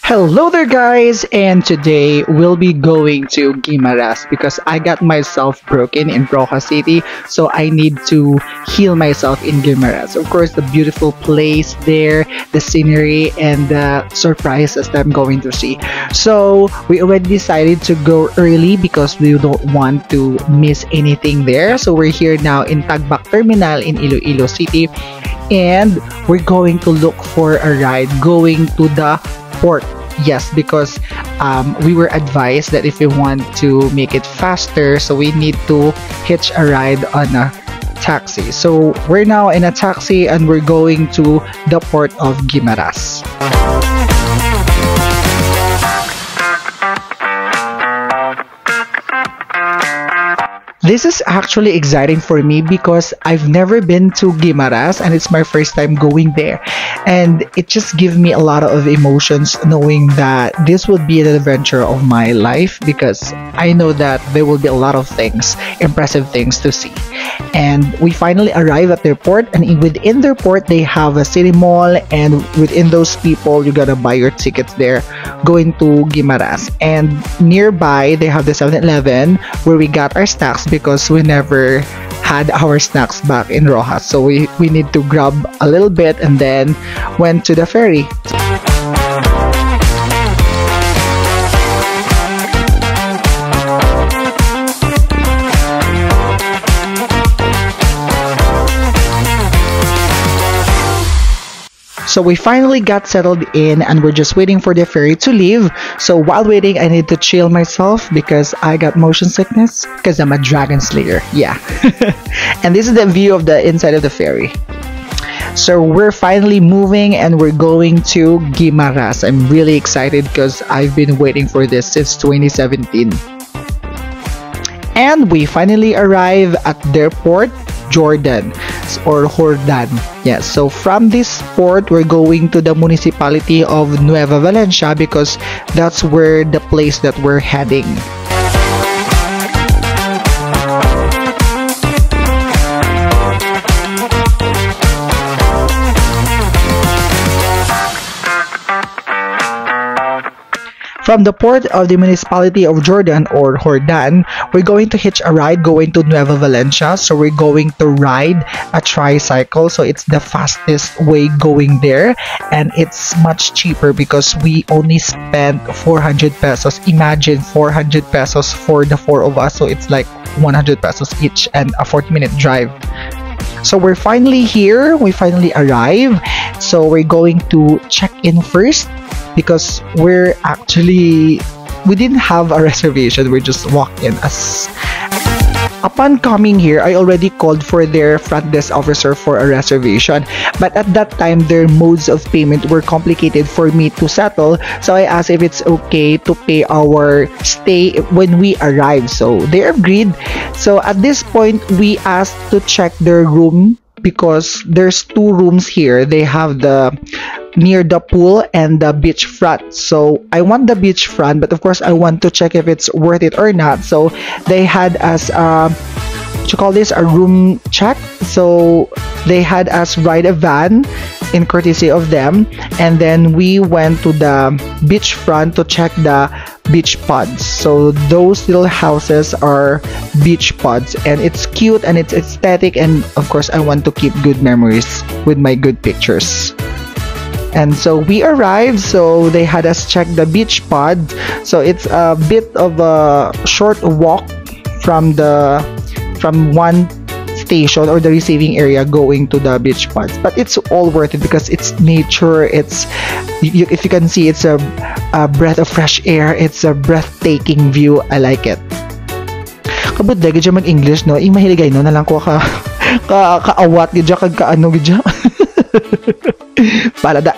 Hello there, guys, and today we'll be going to Guimaras because I got myself broken in Roja City, so I need to heal myself in Guimaras. Of course, the beautiful place there, the scenery, and the surprises that I'm going to see. So, we already decided to go early because we don't want to miss anything there. So, we're here now in Tagbak Terminal in Iloilo City, and we're going to look for a ride going to the port. Yes, because we were advised that if we want to make it faster, so we need to hitch a ride on a taxi. So we're now in a taxi and we're going to the port of Guimaras. This is actually exciting for me because I've never been to Guimaras and it's my first time going there. And it just gives me a lot of emotions knowing that this would be an adventure of my life because I know that there will be a lot of things, impressive things to see. And we finally arrive at their port, and within their port they have a city mall, and within those people you gotta buy your tickets there going to Guimaras. And nearby they have the 7-Eleven where we got our snacks because we never had our snacks back in Rojas, so we need to grab a little bit and then went to the ferry. So we finally got settled in and we're just waiting for the ferry to leave. So while waiting, I need to chill myself because I got motion sickness because I'm a dragon slayer. Yeah. And this is the view of the inside of the ferry. So we're finally moving and we're going to Guimaras. I'm really excited because I've been waiting for this since 2017. And we finally arrive at their port, Jordan or Jordan. Yes, so from this port we're going to the municipality of Nueva Valencia because that's where the place that we're heading. From the port of the municipality of Jordan or Jordan, we're going to hitch a ride going to Nueva Valencia. So we're going to ride a tricycle. So it's the fastest way going there. And it's much cheaper because we only spent 400 pesos. Imagine 400 pesos for the four of us. So it's like 100 pesos each and a 40-minute drive. So we're finally here. We finally arrive. So we're going to check in first because we didn't have a reservation. We just walked in. Upon coming here, I already called for their front desk officer for a reservation, but at that time their modes of payment were complicated for me to settle, so I asked if it's okay to pay our stay when we arrive. So they agreed. So at this point we asked to check their room because there's two rooms here. They have the near the pool and the beach front. So I want the beach front, but of course I want to check if it's worth it or not. So they had us a room check. So they had us ride a van in courtesy of them, and then we went to the beach front to check the beach pods. So those little houses are beach pods, and it's cute and it's aesthetic, and of course I want to keep good memories with my good pictures. And so we arrived, so they had us check the beach pod. So it's a bit of a short walk from one station or the receiving area going to the beach pods, but it's all worth it because it's nature. If you can see, it's a breath of fresh air. It's a breathtaking view. I like it. Kabut dahil gidya mag-English, no? Ing mahiligay, no? Nalang ko kaawat gidya kag kaano gidya. Para da.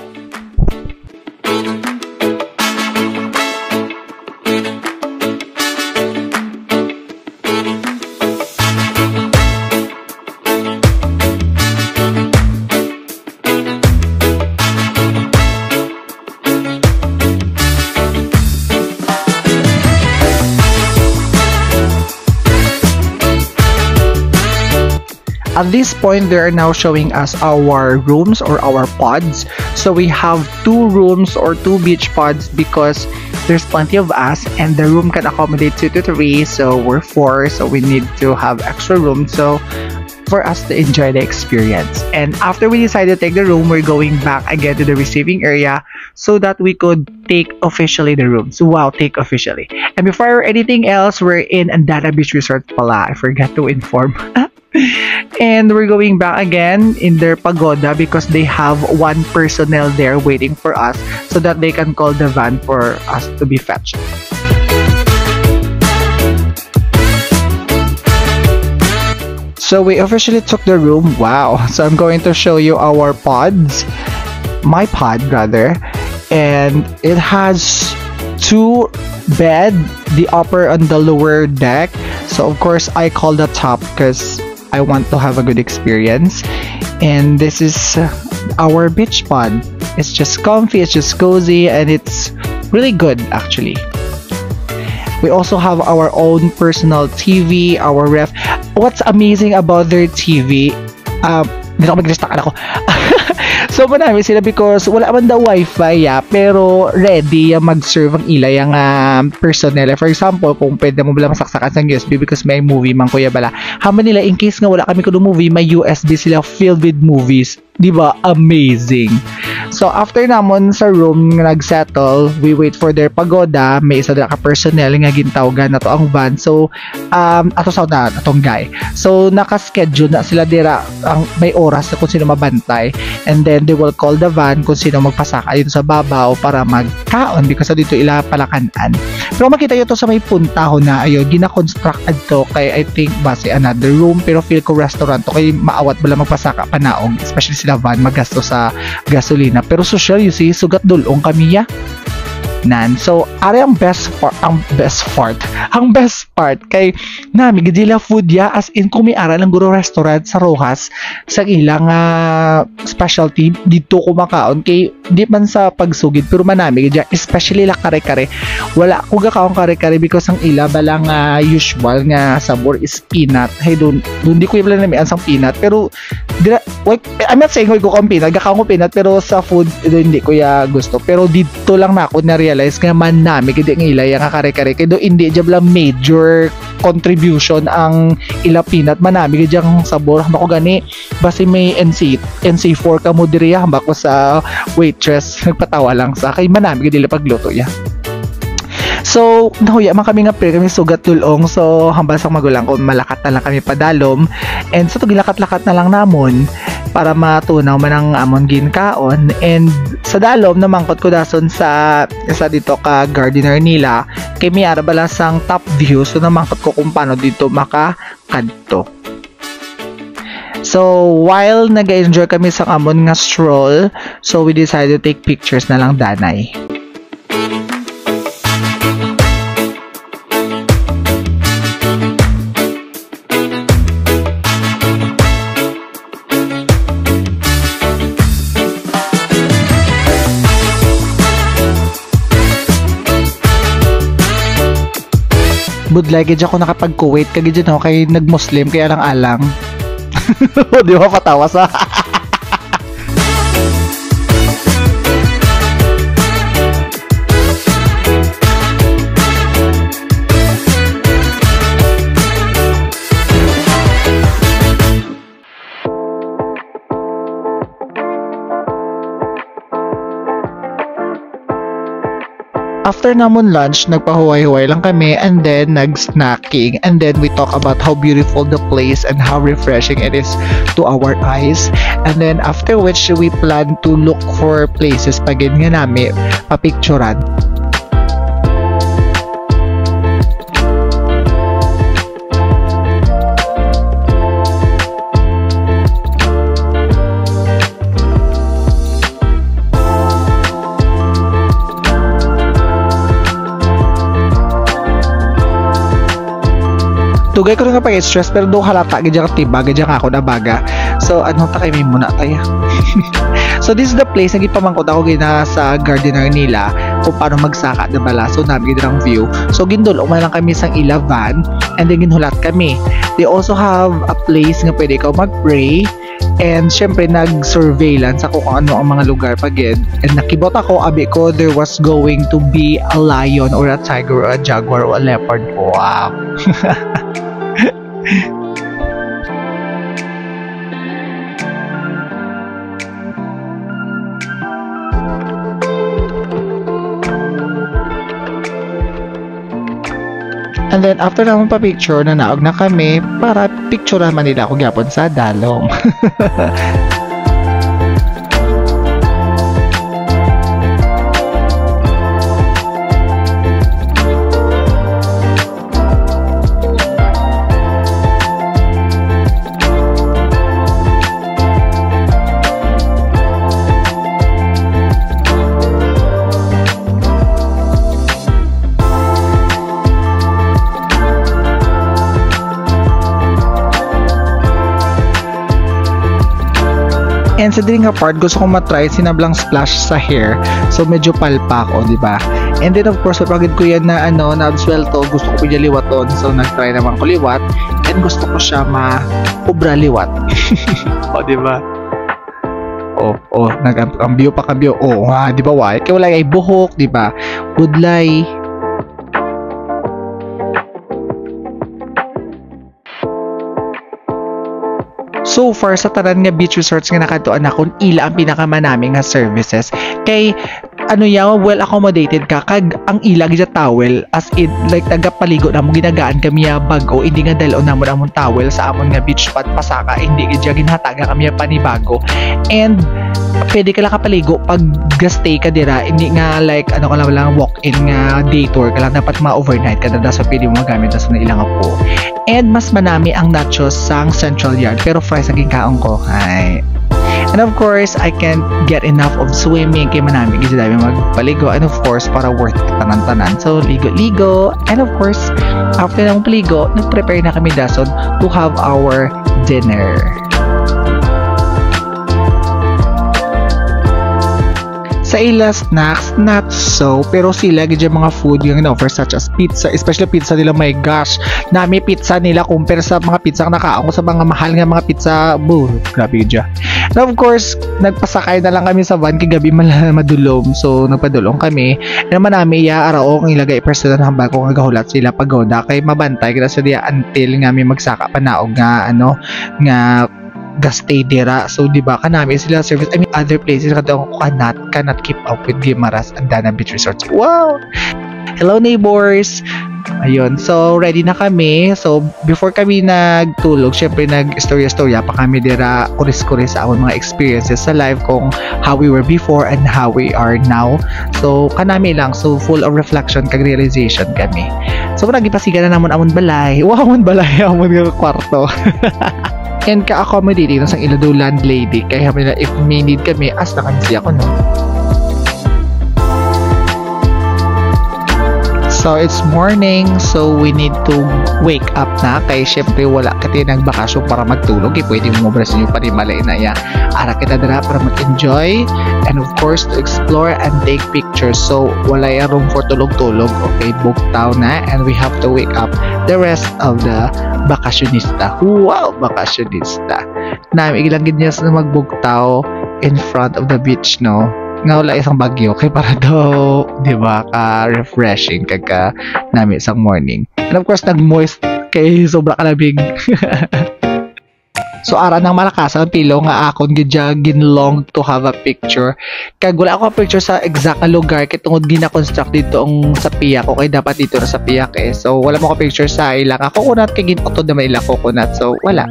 At this point, they are now showing us our rooms or our pods. So we have 2 rooms or 2 beach pods because there's plenty of us and the room can accommodate 2 to 3. So we're 4, so we need to have extra room. So for us to enjoy the experience. And after we decided to take the room, we're going back again to the receiving area so that we could take officially the rooms. Wow, take officially. And before anything else, we're in Andara Beach Resort pala. I forgot to inform. And we're going back again in their pagoda because they have 1 personnel there waiting for us so that they can call the van for us to be fetched. So we officially took the room. Wow. So I'm going to show you our pods. My pod rather. And it has 2 bed, the upper and the lower deck. So of course I call the top because I want to have a good experience. And this is our beach pod. It's just comfy, it's just cozy, and it's really good actually. We also have our own personal TV, our ref. What's amazing about their TV, dito ako mag-restakan ako. So marami sila because wala man daw wifi pero ready mag-serve ang ila yung personnel. For example, kung pwede mo bala masaksakan sa USB because may movie man kuya bala. Haman nila in case nga wala kami kuno movie, may USB sila filled with movies. Diba? Amazing. So after namon sa room nag-settle, we wait for their pagoda. May isa na ka-personnel nga gintawgan na to ang van. So ato sa na atong guy. So naka-schedule na sila dira ang may oras na kung sino mabantay, and then they will call the van kung sino magpasaka dito sa babaw para magkaon because dito ila palakanan. Pero makita nyo to sa may puntahon na ayun, gina-construct to kay I think base another room pero feel ko restaurant to kay maawat bala magpasaka panaong, especially sila van magasto sa gasolina. Pero social, you see, sugat dulong kami ya. Nan. So, ari ang best part kay nami gidila food ya as in kung may ara lang guro restaurant sa Rojas sa ilang specialty dito kumakaon kay di man sa pagsugid pero manami gidya especially la kare-kare. Wala ko gakaon kare-kare because ang ila balang usual nga sabor is peanut. Hey don di ko ibala nami ang peanut pero I'm not saying ko ang peanut, gakaon ko peanut pero sa food hindi ko ya gusto. Pero dito lang na ako na realize nga man nami gid nga ila yang kare-kare kay do hindi jabla major contribution ang ila peanut manami gid yang sabor mako gani basi may NC4 ka mo diri hamba ko sa waitress nagpatawa lang sa kay manami gid ila pagluto ya. So, nahuya man kami nga pero kami sugat dulong. So, hambas ang magulang ko, malakat na lang kami padalom. And so, gilakat-lakat na lang namon para matunaw man ang amon ginkaon. And sa dalom, namangkot ko dason sa isa dito ka gardener nila. Kay may arabala sang top view. So, namangkot ko kung paano dito makakadto. So, while nag-enjoy kami sa amon nga stroll, so we decided to take pictures na lang danay. Budlay gid ako nakapag-Kuwait kagid no kay nag-Muslim kaya lang alang. Di ba patawa sa After namon lunch, nagpahuway-huway lang kami and then nag-snacking and then we talk about how beautiful the place and how refreshing it is to our eyes. And then after which we plan to look for places pagin nga nami papicturan. Tugay ko rin kapag stress pero do halata gid ka tiba gid ako na baga. So ano ta kay may muna tayo. So this is the place na gipamangkot ako gina sa gardener nila kung paano magsaka na bala. So namin gina ang view. So gindulong man lang kami sa ila van and then ginhulat kami. They also have a place nga pwede ikaw mag-pray and syempre nag-surveillance ako kung ano ang mga lugar pagid. And nakibot ako, abi ko there was going to be a lion or a tiger or a jaguar or a leopard. Wow! And then after naman pa-picture na naog na kami para picture naman nila ako gyapon sa dalong. And sa diri nga part, gusto kong matry sinablang splash sa hair. So medyo palpak o, di ba? And then of course, pagid ko yan na na-swelto, gusto ko pwede liwaton. So nag-try naman ko liwat. And gusto ko siya ma-ubra liwat. O, di ba? Nag-ambyo pa kabyo. Di ba, why? Kaya wala ay buhok, di ba? Budlay. So far sa tanan nga beach resorts nga nakatuan akon, ila ang pinakamanami nga services kay well accommodated ka kag ang ila gid towel as in like tagapaligo na mo ginagaan kami bago, hindi nga dalon namon amon towel sa amon nga beach pad pasaka, hindi gid ginhataga kami panibago. And pwede ka lang kapaligo pag gastay ka dira, hindi nga like ka lang walk-in nga day tour ka lang, dapat ma-overnight ka na so pwede mo magamit sa ilang po. And mas manami ang nachos sa Central Yard pero fries ang kaong ko. Hi. And of course, I can't get enough of swimming kaya manami kasi dami magpaligo, and of course para worth tanan-tanan. So ligo-ligo, and of course after ng paligo, nag-prepare na kami dason to have our dinner. Sa ila snacks, not so, pero sila gid mga food yung in-offer such as pizza, especially pizza nila, my gosh, nami pizza nila compare sa mga pizza na nakaon ko sa mga mahal nga mga pizza, grabe gid. And of course, nagpasakay na lang kami sa van kay gabi madulom, so nagpadulong kami. And naman nami araong ilagay personal ng hambal ko nga gahulat sila pagoda kay mabantay kita sa dia until nga mi magsaka panaog nga nga gastay dira. So di ba kanami sila service, I mean other places cannot keep up with Guimaras and Dana Beach Resorts. Wow! Hello neighbors! Ayun, so ready na kami. So before kami nagtulog, syempre nag-istorya-storya pa kami dira, kuris-kuris sa among mga experiences sa life kung how we were before and how we are now. So kanami lang, so full of reflection kag realization kami. So nagipasigan na namon amon balay. Wow, amon balay amon nga kwarto. And ka-accommodating na sang ilado landlady kaya nila if may need kami as na kami siya ko no. So it's morning, so we need to wake up na kay syempre wala ka nagbakasyon para magtulog, pwede mo mobras nyo pa rin malay na ya ara kita dira para mag-enjoy and of course to explore and take pictures. So wala ya room for tulog-tulog, okay, booked down na and we have to wake up the rest of the bakasyonista. Wow, bakasyonista na ilang gid niya na magbugtaw in front of the beach, no, nga wala isang bagyo kay para daw, di ba, ka-refreshing kagka namin isang morning. And of course nag-moist kay sobra kalabig. So ara nang malakas ang pilo nga akon gidya ginlong to have a picture. Kag wala ako picture sa exact na lugar kay tungod gina-construct dito ang sa piyak ko kay dapat dito na sa piyak so wala mo ko picture sa ila ka coconut kay ginutod na may ila coconut, so wala.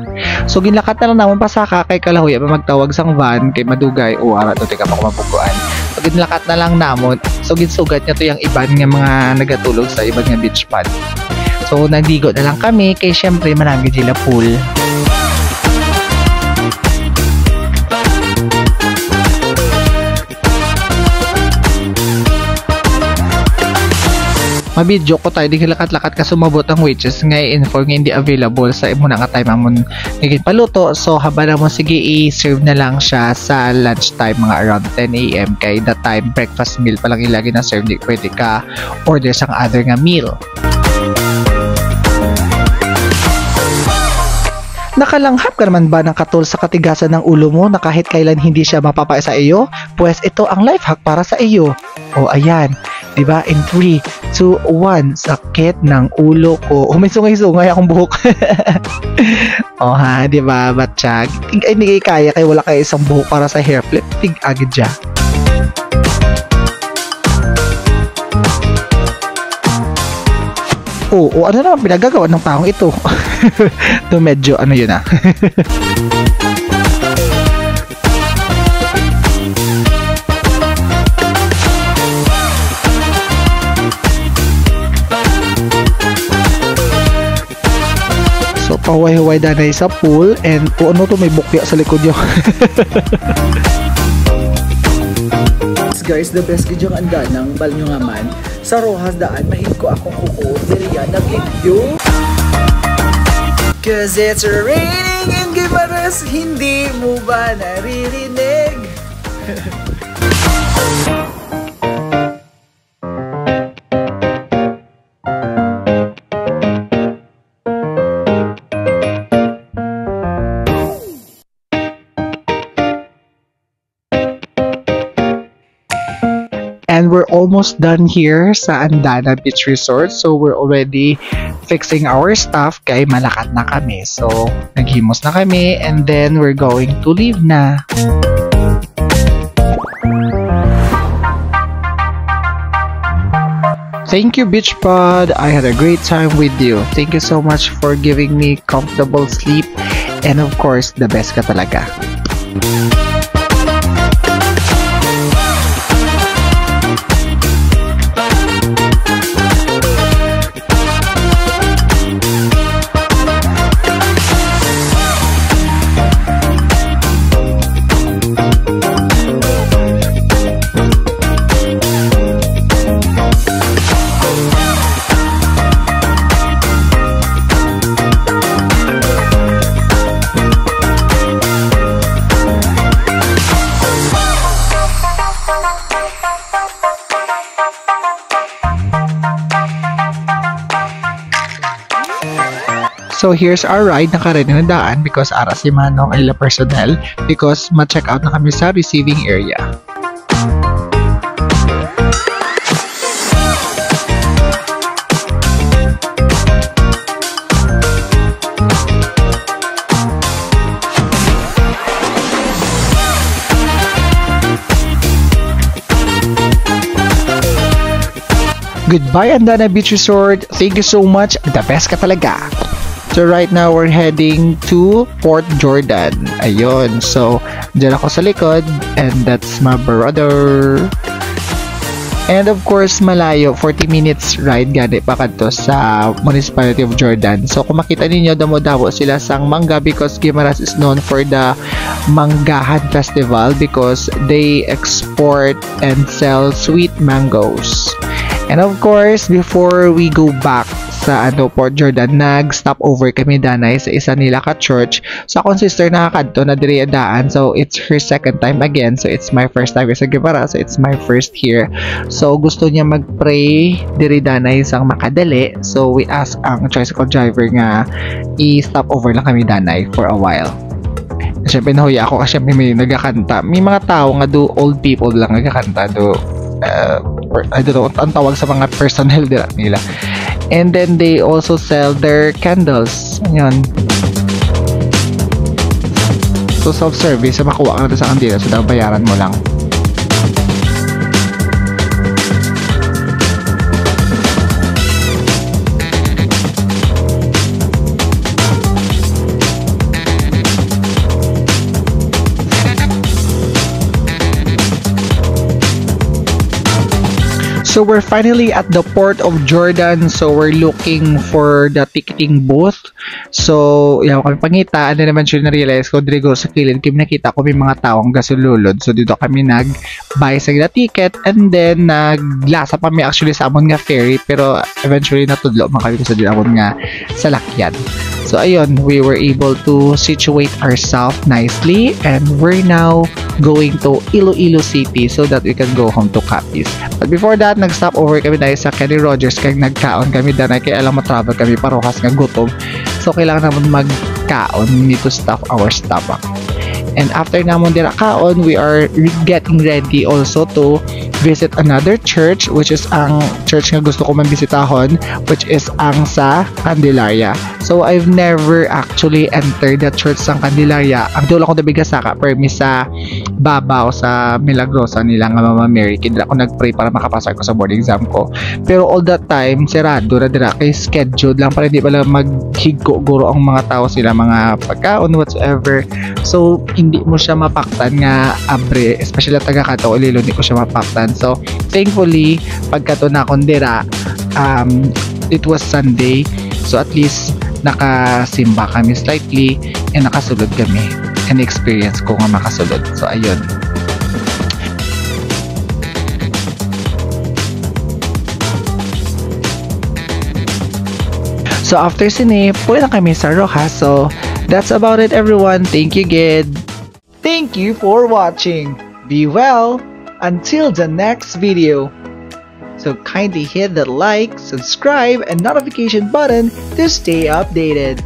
So ginlakat na lang namon pasaka kay kalahuya pa magtawag sang van kay madugay o ara to tika pa ko mapuguan. So ginlakat na lang namon, so ginsugat niya to yung iban nga mga nagatulog sa iban nga beach pad. So nagdigo na lang kami kay syempre marami sila pool. mabidyo ko tayo di lakat-lakat ka sumabot ang waitress nga i-inform nga hindi available sa imo na nga time amon naging paluto. So haba na mo sige i-serve na lang siya sa lunch time mga around 10 AM kay that time breakfast meal pa lang ilagi na serve, di pwede ka order sang other nga meal. Nakalanghap ka naman ba ng katol sa katigasan ng ulo mo na kahit kailan hindi siya mapapa sa iyo? Pues ito ang life hack para sa iyo. O ayan, diba? In 3, 2, 1, sakit ng ulo ko. May sungay-sungay akong buhok. O ha, diba, batsyag? Ay, hindi kaya kaya wala kayo isang buhok para sa hair flip. Tig-agad dya. Oo, ano naman pinagagawa ng taong ito? Ito medyo ano yun ah. So pahuway-huway danay sa pool and ano to may bukya sa likod nyo. Guys, the best gid yung anda ng balnyo nga man sa Rojas daan mahid ko akong kuko diriya nagigyo. Cause it's raining in Guimaras, hindi mo ba naririnig? And we're almost done here sa Andana Beach Resort. So we're already fixing our stuff kay malakat na kami. So naghimos na kami and then we're going to leave na. Thank you Beach Pod. I had a great time with you. Thank you so much for giving me comfortable sleep and of course the best ka talaga. So here's our ride, naka-ready na daan because ara si Manong ay la personnel because ma-check out na kami sa receiving area. Goodbye Andana Beach Resort. Thank you so much. The best ka talaga. So right now we're heading to Port Jordan. Ayun. So dyan ako sa likod and that's my brother. And of course malayo, 40 minutes ride gani pa kadto sa Municipality of Jordan. So kung makita ninyo damo-damo sila sang mangga because Guimaras is known for the Manggahan Festival because they export and sell sweet mangoes. And of course, before we go back sa Port Jordan, nag-stop over kami danay sa isa nila ka-church. So akong sister nakakadto na diri daan. So it's her second time again. So it's my first time sa Guimaras. So it's my first here. So gusto niya mag-pray diri danay sang makadali. So we ask ang tricycle driver nga i-stop over lang kami danay for a while. Siyempre nahuya ako kasi may nagkakanta. May mga tao nga do old people lang nagkakanta do I don't know ang tawag sa mga personnel nila. And then they also sell their candles. Ayun. So self-service, so makuha ka na sa kandila, so daw bayaran mo lang. So we're finally at the Port of Jordan. So we're looking for the ticketing booth. So yaw kami pangita. And then eventually na-realize ko, Drigo sa kilid, kami nakita ko may mga taong gasululod. So dito kami nag-buy sa gila ticket. And then naglasa pa may actually sa amon nga ferry. Pero eventually natudlo makawin ko sa dinamon nga salakyan. So ayun, we were able to situate ourselves nicely. And we're now going to Iloilo City so that we can go home to Capiz. But before that, nag-stop over kami dahil sa Kenny Rogers kaya nagkaon kami dahil kaya alam mo-travel kami parokas nga gutom. So kailangan naman magkaon. We need to stuff our stomach. And after namon dira kaon, we are getting ready also to visit another church, which is ang church nga gusto ko mambisitahon, which is ang sa Candelaria. So I've never actually entered the church sa Candelaria. Ang dulo ko nabiga saka permis sa babaw sa Milagrosa nila nga Mama Mary. Kaya ako nagpray para makapasa ko sa board exam ko. Pero all that time, sirado na dira kay scheduled lang para hindi pala maghigko guro ang mga tao sila mga pagkaon whatsoever. So hindi mo siya mapaktan nga abre, especially taga Kato Iloilo, hindi ko siya mapaktan. So thankfully pagkato na akong dira, it was Sunday, so at least nakasimba kami slightly and nakasulod kami, and experience ko nga makasulod. So ayun. So after sine, puwi na kami sa Rojas. So that's about it everyone. Thank you Gid. Thank you for watching. Be well until the next video. So kindly hit the like, subscribe, and notification button to stay updated.